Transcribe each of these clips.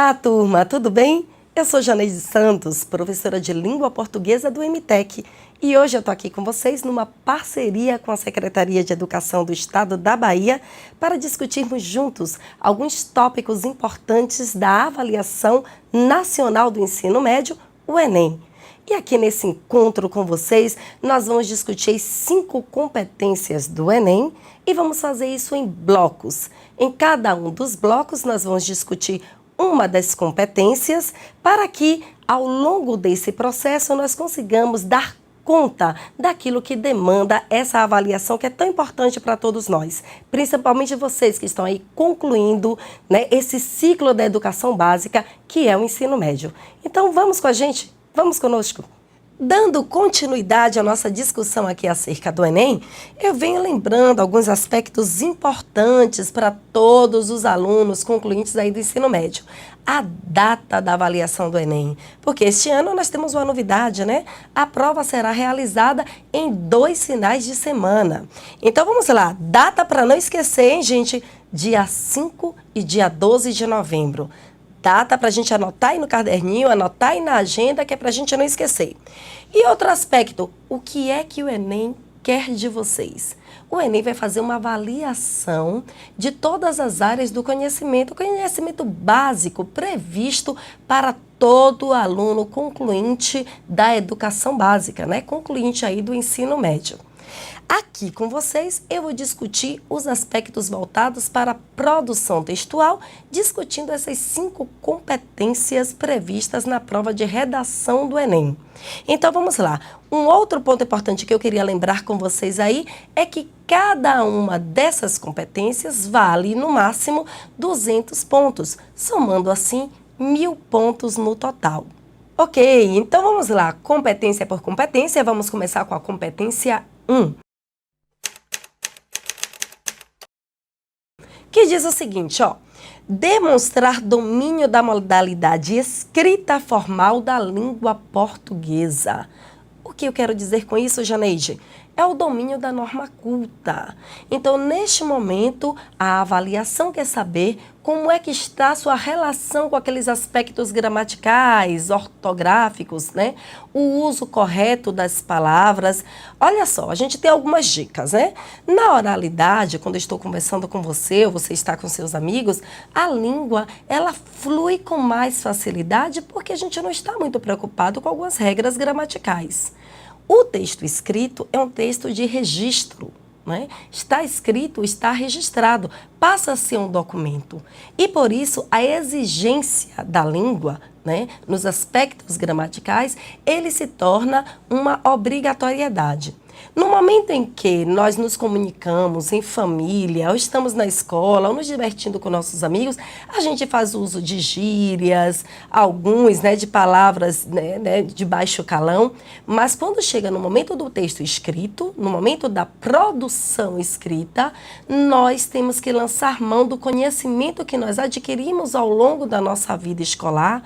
Olá, turma, tudo bem? Eu sou Janeide Santos, professora de Língua Portuguesa do MTEC, e hoje eu estou aqui com vocês numa parceria com a Secretaria de Educação do Estado da Bahia para discutirmos juntos alguns tópicos importantes da Avaliação Nacional do Ensino Médio, o Enem. E aqui nesse encontro com vocês, nós vamos discutir as 5 competências do Enem e vamos fazer isso em blocos. Em cada um dos blocos, nós vamos discutir uma das competências para que, ao longo desse processo, nós consigamos dar conta daquilo que demanda essa avaliação que é tão importante para todos nós, principalmente vocês que estão aí concluindo, esse ciclo da educação básica, que é o ensino médio. Então, vamos com a gente? Vamos conosco. Dando continuidade à nossa discussão aqui acerca do Enem, eu venho lembrando alguns aspectos importantes para todos os alunos concluintes aí do ensino médio. A data da avaliação do Enem, porque este ano nós temos uma novidade, né? A prova será realizada em 2 finais de semana. Então vamos lá, data para não esquecer, hein, gente? Dia 5 e dia 12 de novembro. Data para a gente anotar aí no caderninho, anotar aí na agenda, que é para a gente não esquecer. E outro aspecto, o que é que o Enem quer de vocês? O Enem vai fazer uma avaliação de todas as áreas do conhecimento, conhecimento básico previsto para todo aluno concluinte da educação básica, né? Concluinte aí do ensino médio. Aqui com vocês eu vou discutir os aspectos voltados para a produção textual, discutindo essas 5 competências previstas na prova de redação do Enem. Então vamos lá, um outro ponto importante que eu queria lembrar com vocês aí é que cada uma dessas competências vale no máximo 200 pontos, somando assim 1000 pontos no total. Ok, então vamos lá, competência por competência, vamos começar com a competência 1. Que diz o seguinte, ó, demonstrar domínio da modalidade escrita formal da língua portuguesa. O que eu quero dizer com isso, Janeide? É o domínio da norma culta. Então, neste momento, a avaliação quer saber como é que está a sua relação com aqueles aspectos gramaticais, ortográficos, né? O uso correto das palavras. Olha só, a gente tem algumas dicas, né? Na oralidade, quando eu estou conversando com você, ou você está com seus amigos, a língua, ela flui com mais facilidade porque a gente não está muito preocupado com algumas regras gramaticais. O texto escrito é um texto de registro, né? Está escrito, está registrado, passa a ser um documento. E por isso a exigência da língua, né, nos aspectos gramaticais, ele se torna uma obrigatoriedade. No momento em que nós nos comunicamos em família, ou estamos na escola, ou nos divertindo com nossos amigos, a gente faz uso de gírias, alguns, de palavras, de baixo calão, mas quando chega no momento do texto escrito, no momento da produção escrita, nós temos que lançar mão do conhecimento que nós adquirimos ao longo da nossa vida escolar,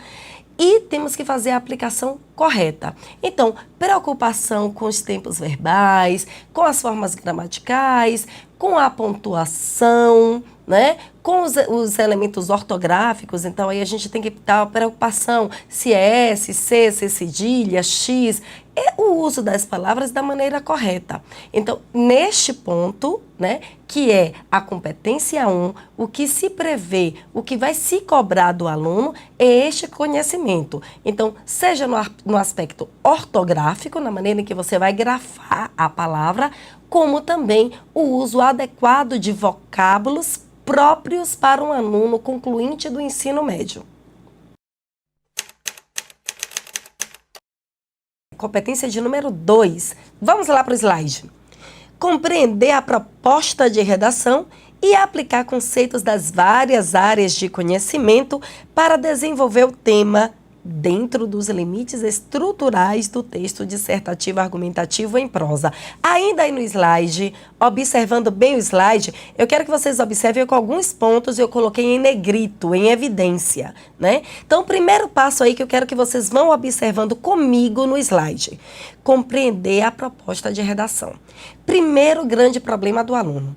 e temos que fazer a aplicação correta. Então, preocupação com os tempos verbais, com as formas gramaticais, com a pontuação, né? Com os elementos ortográficos. Então, aí a gente tem que dar preocupação se é S, C, C cedilha, X, é o uso das palavras da maneira correta. Então, neste ponto, que é a competência 1, o que se prevê, o que vai se cobrar do aluno é este conhecimento. Então, seja no aspecto ortográfico, na maneira em que você vai grafar a palavra, como também o uso adequado de vocábulos próprios para um aluno concluinte do ensino médio. Competência de número 2. Vamos lá para o slide. Compreender a proposta de redação e aplicar conceitos das várias áreas de conhecimento para desenvolver o tema dentro dos limites estruturais do texto dissertativo argumentativo em prosa. Ainda aí no slide, observando bem o slide, eu quero que vocês observem que alguns pontos eu coloquei em negrito, em evidência, Então, o primeiro passo aí que eu quero que vocês vão observando comigo no slide, compreender a proposta de redação. Primeiro grande problema do aluno,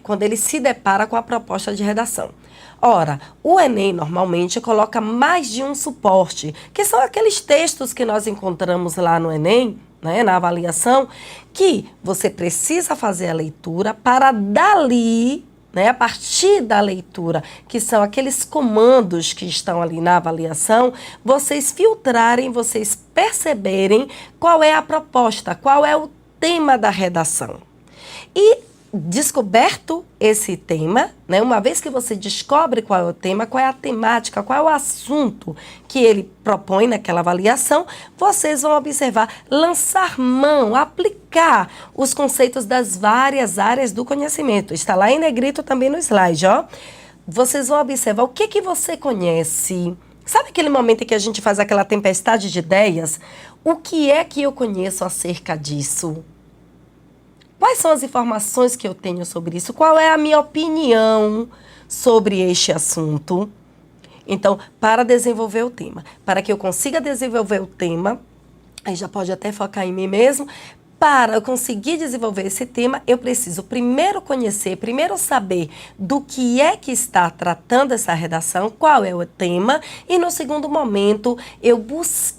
quando ele se depara com a proposta de redação. Ora, o Enem normalmente coloca mais de um suporte, que são aqueles textos que nós encontramos lá no Enem, né, na avaliação, que você precisa fazer a leitura para dali, né, a partir da leitura, que são aqueles comandos que estão ali na avaliação, vocês filtrarem, vocês perceberem qual é a proposta, qual é o tema da redação. E descoberto esse tema, né, uma vez que você descobre qual é o tema, qual é a temática, qual é o assunto que ele propõe naquela avaliação, vocês vão observar, lançar mão, aplicar os conceitos das várias áreas do conhecimento. Está lá em negrito também no slide, ó. Vocês vão observar o que você conhece. Sabe aquele momento em que a gente faz aquela tempestade de ideias? O que é que eu conheço acerca disso? Quais são as informações que eu tenho sobre isso? Qual é a minha opinião sobre este assunto? Então, para desenvolver o tema, para que eu consiga desenvolver o tema, aí já pode até focar em mim mesmo, para eu conseguir desenvolver esse tema, eu preciso primeiro conhecer, primeiro saber do que é que está tratando essa redação, qual é o tema, e no segundo momento eu buscar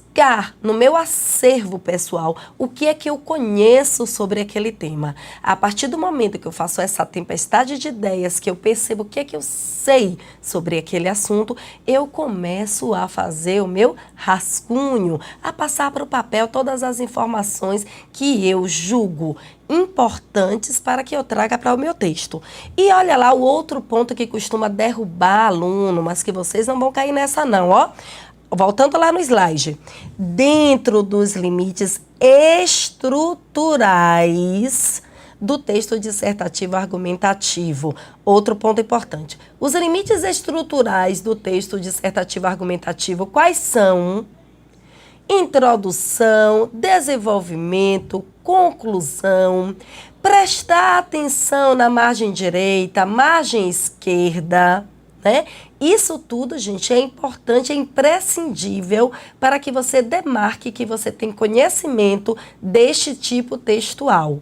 no meu acervo pessoal o que é que eu conheço sobre aquele tema. A partir do momento que eu faço essa tempestade de ideias, que eu percebo o que é que eu sei sobre aquele assunto, eu começo a fazer o meu rascunho, a passar para o papel todas as informações que eu julgo importantes para que eu traga para o meu texto. E olha lá o outro ponto que costuma derrubar aluno, mas que vocês não vão cair nessa não, ó. Voltando lá no slide, dentro dos limites estruturais do texto dissertativo argumentativo. Outro ponto importante. Os limites estruturais do texto dissertativo argumentativo, quais são? Introdução, desenvolvimento, conclusão, prestar atenção na margem direita, margem esquerda, né? Isso tudo, gente, é importante, é imprescindível para que você demarque que você tem conhecimento deste tipo textual.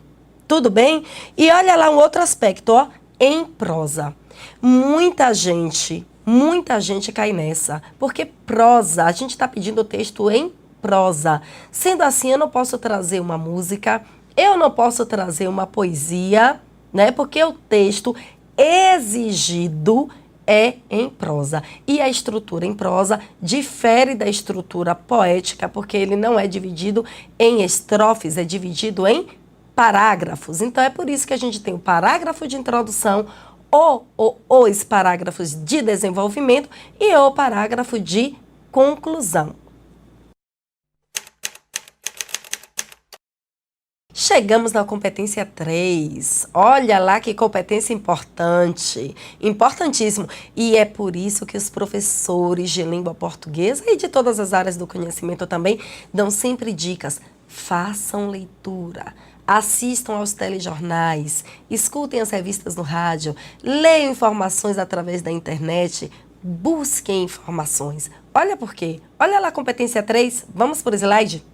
Tudo bem? E olha lá um outro aspecto, ó, em prosa. Muita gente cai nessa, porque prosa, a gente está pedindo o texto em prosa. Sendo assim, eu não posso trazer uma música, eu não posso trazer uma poesia, né? Porque o texto exigido é em prosa. E a estrutura em prosa difere da estrutura poética, porque ele não é dividido em estrofes, é dividido em parágrafos. Então, é por isso que a gente tem o parágrafo de introdução, os parágrafos de desenvolvimento e o parágrafo de conclusão. Chegamos na competência 3. Olha lá que competência importante, importantíssimo. E é por isso que os professores de língua portuguesa e de todas as áreas do conhecimento também dão sempre dicas. Façam leitura, assistam aos telejornais, escutem as revistas no rádio, leiam informações através da internet, busquem informações. Olha por quê. Olha lá a competência 3. Vamos por slide?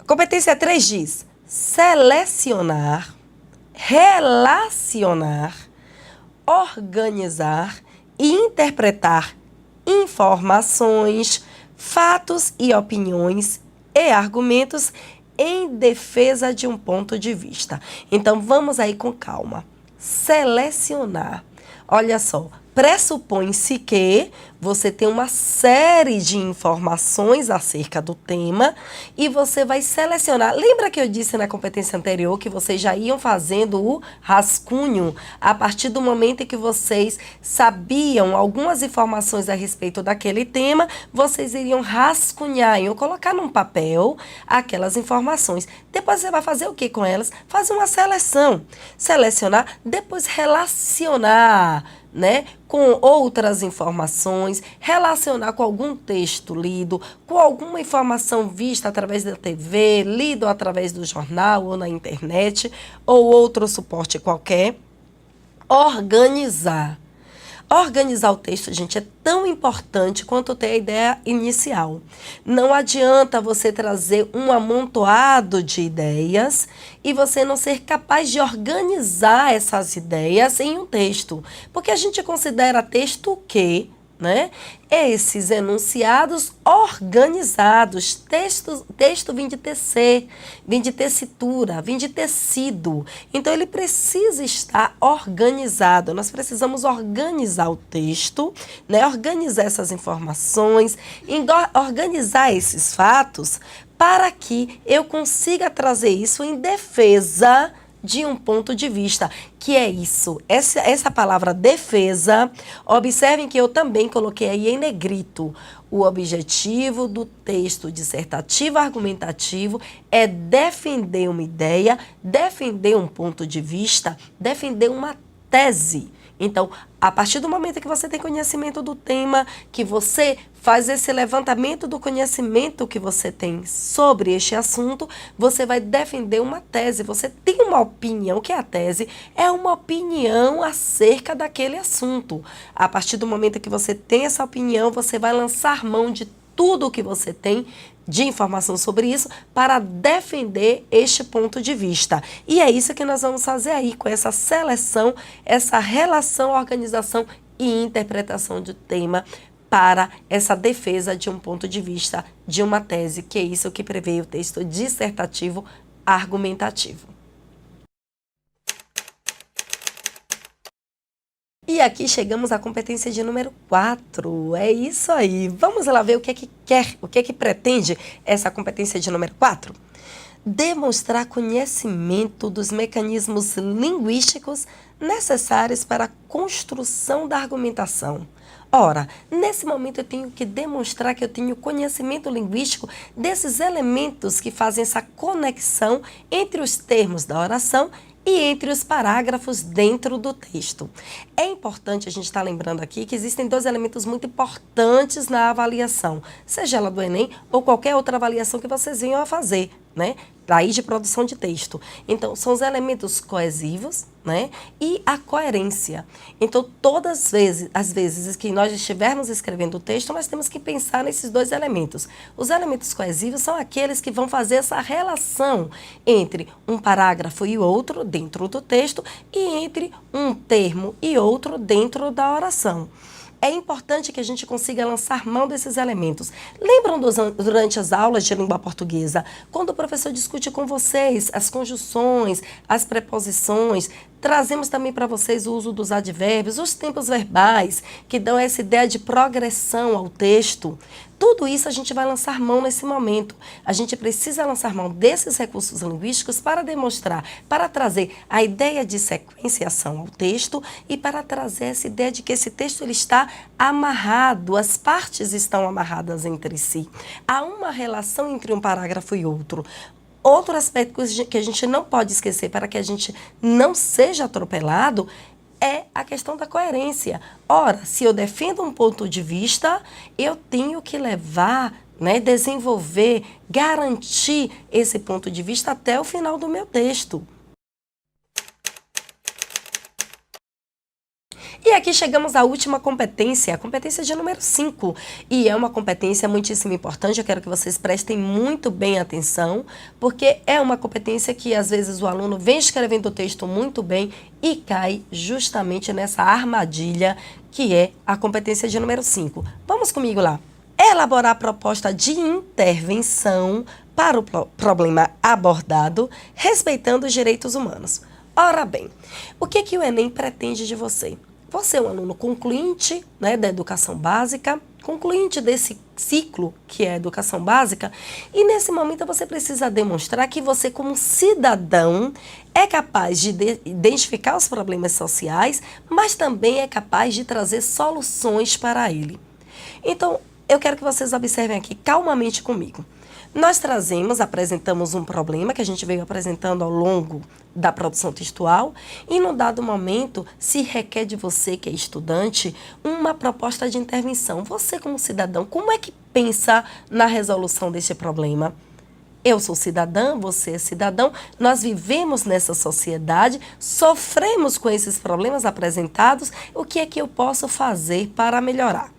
Competência 3 diz: selecionar, relacionar, organizar e interpretar informações, fatos e opiniões e argumentos em defesa de um ponto de vista. Então, vamos aí com calma. Selecionar. Olha só. Pressupõe-se que você tem uma série de informações acerca do tema e você vai selecionar. Lembra que eu disse na competência anterior que vocês já iam fazendo o rascunho a partir do momento em que vocês sabiam algumas informações a respeito daquele tema, vocês iriam rascunhar, iam colocar num papel aquelas informações. Depois você vai fazer o que com elas? Fazer uma seleção. Selecionar, depois relacionar, né, com outras informações, relacionar com algum texto lido, com alguma informação vista através da TV, lido através do jornal ou na internet, ou outro suporte qualquer. Organizar. Organizar o texto, gente, é tão importante quanto ter a ideia inicial. Não adianta você trazer um amontoado de ideias e você não ser capaz de organizar essas ideias em um texto. Porque a gente considera texto o quê? Né? Esses enunciados organizados, texto vem de tecer, vem de tessitura, vem de tecido. Então, ele precisa estar organizado. Nós precisamos organizar o texto, né? Organizar essas informações, organizar esses fatos para que eu consiga trazer isso em defesa de um ponto de vista, que é isso, essa palavra defesa, observem que eu também coloquei aí em negrito, o objetivo do texto dissertativo argumentativo é defender uma ideia, defender um ponto de vista, defender uma tese. Então, a partir do momento que você tem conhecimento do tema, que você faz esse levantamento do conhecimento que você tem sobre este assunto, você vai defender uma tese, você tem uma opinião. O que é a tese? É uma opinião acerca daquele assunto. A partir do momento que você tem essa opinião, você vai lançar mão de tudo o que você tem de informação sobre isso para defender este ponto de vista. E é isso que nós vamos fazer aí com essa seleção, essa relação, organização e interpretação de tema para essa defesa de um ponto de vista, de uma tese, que é isso que prevê o texto dissertativo argumentativo. E aqui chegamos à competência de número 4. É isso aí. Vamos lá ver o que é que quer, o que é que pretende essa competência de número 4? Demonstrar conhecimento dos mecanismos linguísticos necessários para a construção da argumentação. Ora, nesse momento eu tenho que demonstrar que eu tenho conhecimento linguístico desses elementos que fazem essa conexão entre os termos da oração e entre os parágrafos dentro do texto. É importante a gente estar lembrando aqui que existem dois elementos muito importantes na avaliação, seja ela do Enem ou qualquer outra avaliação que vocês venham a fazer, né? Daí de produção de texto. Então, são os elementos coesivos, né? E a coerência. Então, todas as vezes que nós estivermos escrevendo o texto, nós temos que pensar nesses dois elementos. Os elementos coesivos são aqueles que vão fazer essa relação entre um parágrafo e outro dentro do texto e entre um termo e outro dentro da oração. É importante que a gente consiga lançar mão desses elementos. Lembram durante as aulas de língua portuguesa, quando o professor discute com vocês as conjunções, as preposições, trazemos também para vocês o uso dos advérbios, os tempos verbais, que dão essa ideia de progressão ao texto. Tudo isso a gente vai lançar mão nesse momento. A gente precisa lançar mão desses recursos linguísticos para demonstrar, para trazer a ideia de sequenciação ao texto e para trazer essa ideia de que esse texto ele está amarrado, as partes estão amarradas entre si. Há uma relação entre um parágrafo e outro. Outro aspecto que a gente não pode esquecer para que a gente não seja atropelado é a questão da coerência. Ora, se eu defendo um ponto de vista, eu tenho que levar, né, desenvolver, garantir esse ponto de vista até o final do meu texto. E aqui chegamos à última competência, a competência de número 5. E é uma competência muitíssimo importante, eu quero que vocês prestem muito bem atenção, porque é uma competência que às vezes o aluno vem escrevendo o texto muito bem e cai justamente nessa armadilha que é a competência de número 5. Vamos comigo lá. Elaborar a proposta de intervenção para o problema abordado, respeitando os direitos humanos. Ora bem, o que o Enem pretende de você? Você é um aluno concluinte, né, da educação básica, concluinte desse ciclo que é a educação básica, e nesse momento você precisa demonstrar que você, como cidadão, é capaz de identificar os problemas sociais, mas também é capaz de trazer soluções para ele. Então, eu quero que vocês observem aqui calmamente comigo. Nós apresentamos um problema que a gente veio apresentando ao longo da produção textual e, num dado momento, se requer de você, que é estudante, uma proposta de intervenção. Você, como cidadão, como é que pensa na resolução desse problema? Eu sou cidadã, você é cidadão, nós vivemos nessa sociedade, sofremos com esses problemas apresentados, o que é que eu posso fazer para melhorar?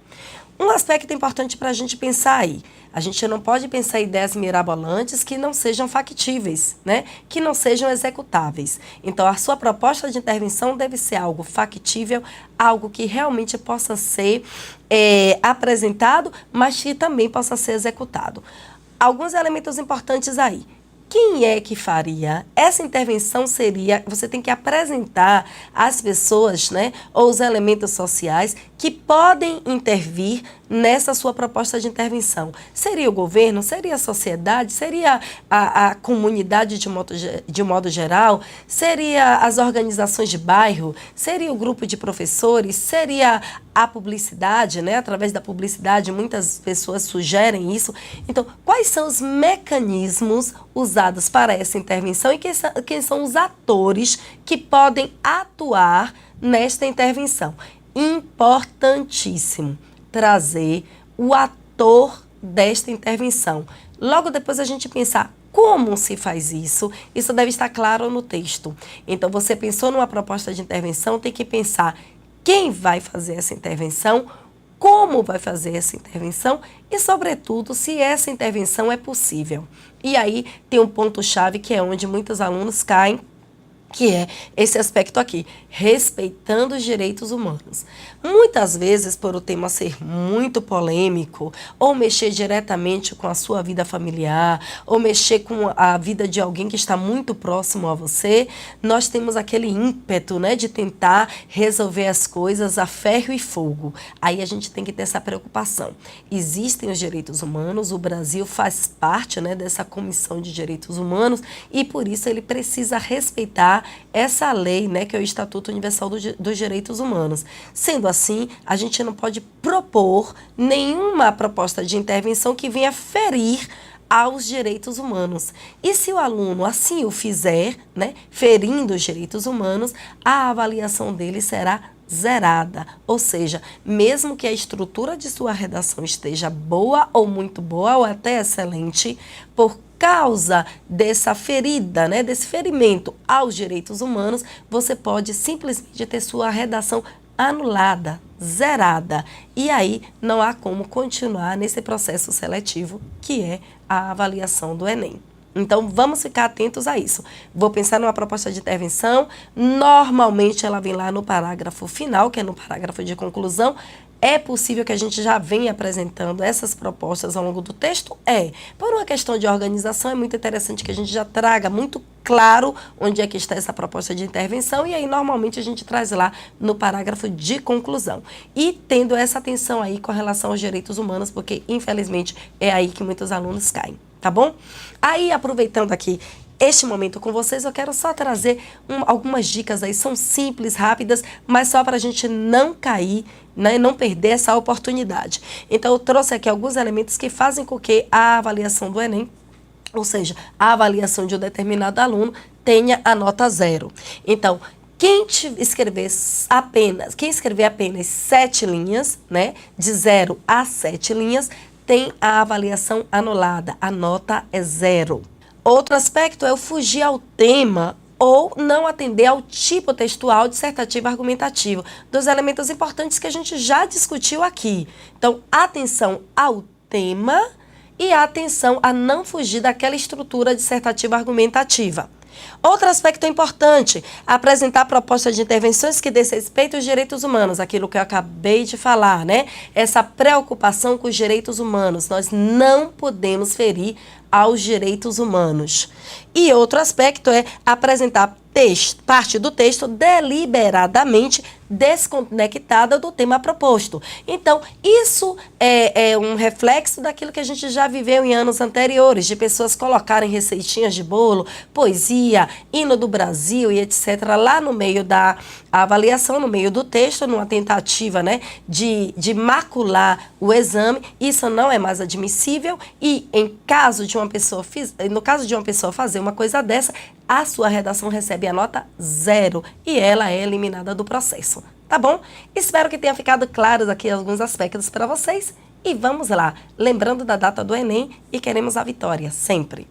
Um aspecto importante para a gente pensar aí, a gente não pode pensar em ideias mirabolantes que não sejam factíveis, né? Que não sejam executáveis. Então, a sua proposta de intervenção deve ser algo factível, algo que realmente possa ser apresentado, mas que também possa ser executado. Alguns elementos importantes aí. Quem é que faria? Essa intervenção seria, você tem que apresentar às pessoas, né, ou os elementos sociais que podem intervir nessa sua proposta de intervenção. Seria o governo? Seria a sociedade? Seria a comunidade de modo geral? Seria as organizações de bairro? Seria o grupo de professores? Seria a publicidade, né? Através da publicidade, muitas pessoas sugerem isso. Então, quais são os mecanismos usados para essa intervenção e quem são os atores que podem atuar nesta intervenção? Importantíssimo trazer o ator desta intervenção. Logo depois a gente pensar como se faz isso, isso deve estar claro no texto. Então, você pensou numa proposta de intervenção, tem que pensar quem vai fazer essa intervenção, como vai fazer essa intervenção e, sobretudo, se essa intervenção é possível. E aí tem um ponto-chave que é onde muitos alunos caem, que é esse aspecto aqui, respeitando os direitos humanos. Muitas vezes, por o tema ser muito polêmico, ou mexer diretamente com a sua vida familiar, ou mexer com a vida de alguém que está muito próximo a você, nós temos aquele ímpeto, né, de tentar resolver as coisas a ferro e fogo. Aí a gente tem que ter essa preocupação. Existem os direitos humanos, o Brasil faz parte, né, dessa Comissão de Direitos Humanos, e por isso ele precisa respeitar essa lei, né, que é o Estatuto Universal dos Direitos Humanos. Sendo assim, a gente não pode propor nenhuma proposta de intervenção que venha ferir aos direitos humanos. E se o aluno assim o fizer, né, ferindo os direitos humanos, a avaliação dele será zerada, ou seja, mesmo que a estrutura de sua redação esteja boa ou muito boa ou até excelente, por causa dessa ferida, né, desse ferimento aos direitos humanos, você pode simplesmente ter sua redação anulada, zerada. E aí não há como continuar nesse processo seletivo que é a avaliação do Enem. Então, vamos ficar atentos a isso. Vou pensar numa proposta de intervenção, normalmente ela vem lá no parágrafo final, que é no parágrafo de conclusão. É possível que a gente já venha apresentando essas propostas ao longo do texto? Por uma questão de organização, é muito interessante que a gente já traga muito claro onde é que está essa proposta de intervenção e aí normalmente a gente traz lá no parágrafo de conclusão. E tendo essa atenção aí com relação aos direitos humanos, porque infelizmente é aí que muitos alunos caem, tá bom? Aí, aproveitando aqui este momento com vocês, eu quero só trazer algumas dicas aí, são simples, rápidas, mas só para a gente não cair, né, não perder essa oportunidade. Então, eu trouxe aqui alguns elementos que fazem com que a avaliação do Enem, ou seja, a avaliação de um determinado aluno, tenha a nota 0. Então, quem escrever apenas 7 linhas, né, de 0 a 7 linhas, tem a avaliação anulada, a nota é 0. Outro aspecto é o fugir ao tema ou não atender ao tipo textual, dissertativo, argumentativo, dos elementos importantes que a gente já discutiu aqui. Então, atenção ao tema e atenção a não fugir daquela estrutura dissertativa argumentativa. Outro aspecto importante, apresentar propostas de intervenções que desrespeitem os direitos humanos, aquilo que eu acabei de falar, né? Essa preocupação com os direitos humanos, nós não podemos ferir aos direitos humanos. E outro aspecto é apresentar parte do texto deliberadamente desconectada do tema proposto. Então, isso é um reflexo daquilo que a gente já viveu em anos anteriores, de pessoas colocarem receitinhas de bolo, poesia, hino do Brasil e etc. lá no meio da avaliação, no meio do texto, numa tentativa, né, de macular o exame. Isso não é mais admissível e no caso de uma pessoa fazer uma coisa dessa, a sua redação recebe a nota 0 e ela é eliminada do processo. Tá bom? Espero que tenha ficado claros aqui alguns aspectos para vocês. E vamos lá, lembrando da data do Enem e queremos a vitória, sempre.